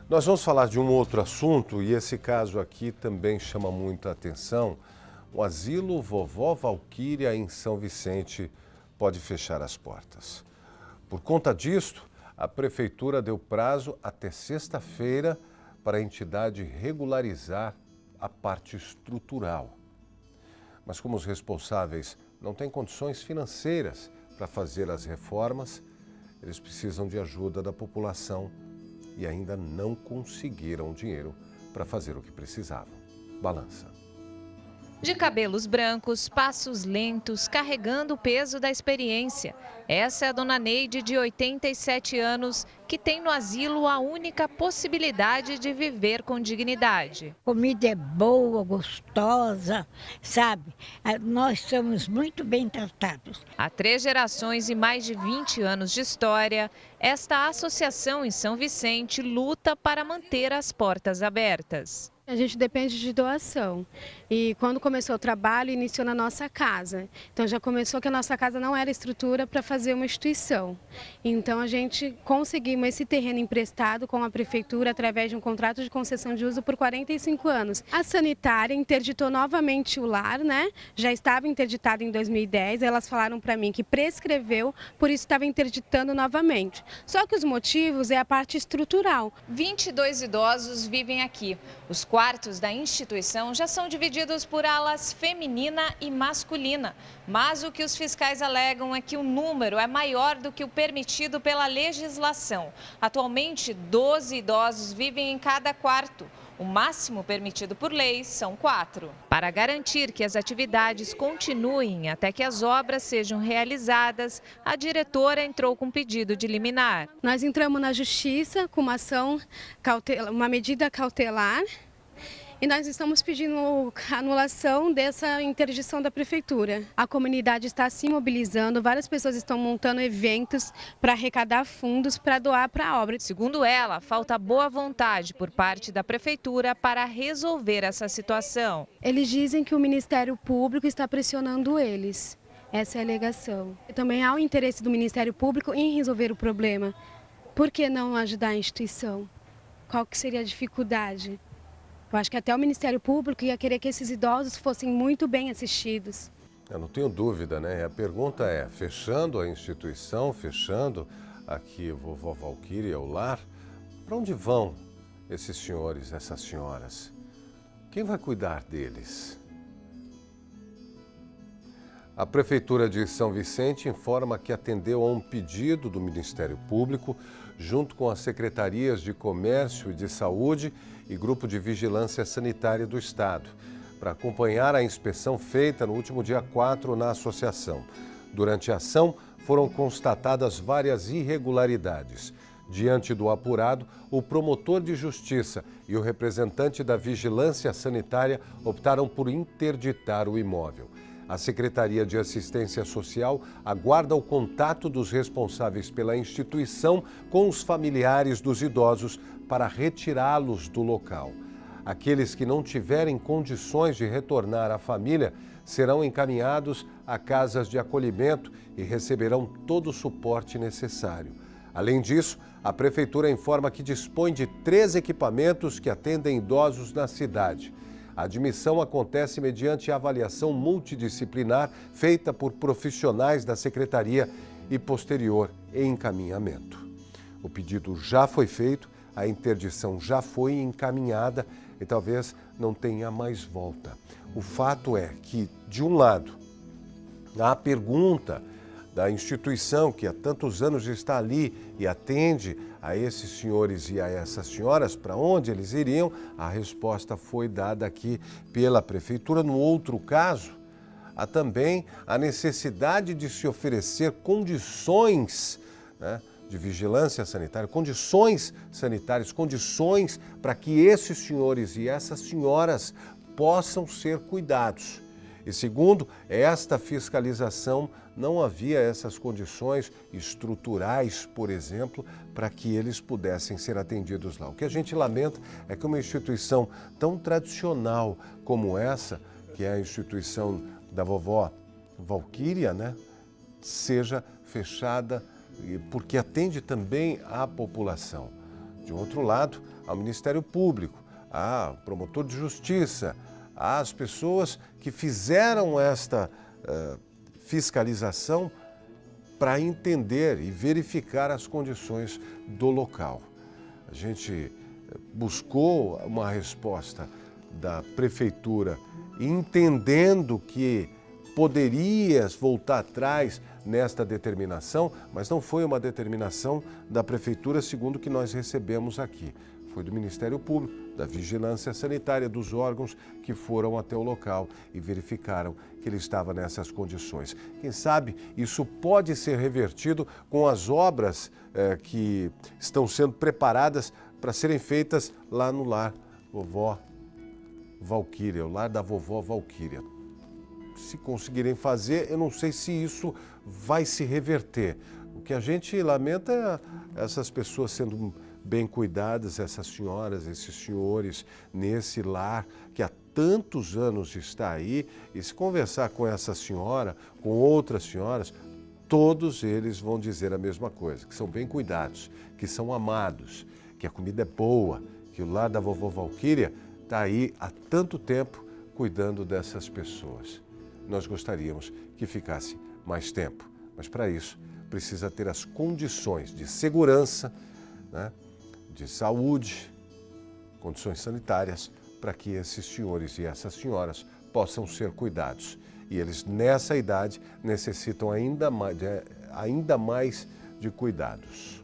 Nós vamos falar de um outro assunto e esse caso aqui também chama muita atenção. O asilo Vovó Valquíria em São Vicente pode fechar as portas. Por conta disto, a prefeitura deu prazo até sexta-feira para a entidade regularizar a parte estrutural. Mas como os responsáveis não têm condições financeiras para fazer as reformas, eles precisam de ajuda da população e ainda não conseguiram dinheiro para fazer o que precisavam. Balança. De cabelos brancos, passos lentos, carregando o peso da experiência. Essa é a dona Neide, de 87 anos, que tem no asilo a única possibilidade de viver com dignidade. Comida é boa, gostosa, sabe? Nós somos muito bem tratados. Há 3 gerações e mais de 20 anos de história, esta associação em São Vicente luta para manter as portas abertas. A gente depende de doação e quando começou o trabalho, iniciou na nossa casa. Então já começou que a nossa casa não era estrutura para fazer uma instituição. Então a gente conseguimos esse terreno emprestado com a prefeitura através de um contrato de concessão de uso por 45 anos. A sanitária interditou novamente o lar, né? Já estava interditado em 2010, elas falaram para mim que prescreveu, por isso estava interditando novamente. Só que os motivos é a parte estrutural. 22 idosos vivem aqui. Os quartos da instituição já são divididos por alas feminina e masculina, mas o que os fiscais alegam é que o número é maior do que o permitido pela legislação. Atualmente, 12 idosos vivem em cada quarto. O máximo permitido por lei são 4. Para garantir que as atividades continuem até que as obras sejam realizadas, a diretora entrou com pedido de liminar. Nós entramos na justiça com uma ação, uma medida cautelar. E nós estamos pedindo a anulação dessa interdição da prefeitura. A comunidade está se mobilizando, várias pessoas estão montando eventos para arrecadar fundos para doar para a obra. Segundo ela, falta boa vontade por parte da prefeitura para resolver essa situação. Eles dizem que o Ministério Público está pressionando eles. Essa é a alegação. Também há o interesse do Ministério Público em resolver o problema. Por que não ajudar a instituição? Qual que seria a dificuldade? Eu acho que até o Ministério Público ia querer que esses idosos fossem muito bem assistidos. Eu não tenho dúvida, né? A pergunta é, fechando a instituição, fechando aqui Vovó Valquíria, o lar, para onde vão esses senhores, essas senhoras? Quem vai cuidar deles? A Prefeitura de São Vicente informa que atendeu a um pedido do Ministério Público, junto com as Secretarias de Comércio e de Saúde e Grupo de Vigilância Sanitária do Estado, para acompanhar a inspeção feita no último dia 4 na associação. Durante a ação, foram constatadas várias irregularidades. Diante do apurado, o promotor de justiça e o representante da Vigilância Sanitária optaram por interditar o imóvel. A Secretaria de Assistência Social aguarda o contato dos responsáveis pela instituição com os familiares dos idosos para retirá-los do local. Aqueles que não tiverem condições de retornar à família serão encaminhados a casas de acolhimento e receberão todo o suporte necessário. Além disso, a Prefeitura informa que dispõe de 3 equipamentos que atendem idosos na cidade. A admissão acontece mediante avaliação multidisciplinar feita por profissionais da Secretaria e posterior encaminhamento. O pedido já foi feito, a interdição já foi encaminhada e talvez não tenha mais volta. O fato é que, de um lado, a pergunta da instituição que há tantos anos está ali e atende a esses senhores e a essas senhoras, para onde eles iriam, a resposta foi dada aqui pela Prefeitura. No outro caso, há também a necessidade de se oferecer condições, né, de vigilância sanitária, condições sanitárias, condições para que esses senhores e essas senhoras possam ser cuidados. E segundo, esta fiscalização não havia essas condições estruturais, por exemplo, para que eles pudessem ser atendidos lá. O que a gente lamenta é que uma instituição tão tradicional como essa, que é a instituição da vovó Valquíria, né, seja fechada, porque atende também a população. De outro lado, ao Ministério Público, ao promotor de justiça, às pessoas que fizeram esta fiscalização para entender e verificar as condições do local. A gente buscou uma resposta da prefeitura entendendo que poderias voltar atrás nesta determinação, mas não foi uma determinação da prefeitura segundo o que nós recebemos aqui. Foi do Ministério Público, da Vigilância Sanitária, dos órgãos que foram até o local e verificaram que ele estava nessas condições. Quem sabe isso pode ser revertido com as obras que estão sendo preparadas para serem feitas lá no lar Vovó Valquíria, o lar da Vovó Valquíria. Se conseguirem fazer, eu não sei se isso vai se reverter. O que a gente lamenta é essas pessoas sendo bem cuidadas, essas senhoras, esses senhores, nesse lar que há tantos anos está aí. E se conversar com essa senhora, com outras senhoras, todos eles vão dizer a mesma coisa, que são bem cuidados, que são amados, que a comida é boa, que o lar da Vovó Valquíria está aí há tanto tempo cuidando dessas pessoas. Nós gostaríamos que ficasse mais tempo, mas para isso precisa ter as condições de segurança, né, de saúde, condições sanitárias para que esses senhores e essas senhoras possam ser cuidados. E eles, nessa idade, necessitam ainda mais de cuidados.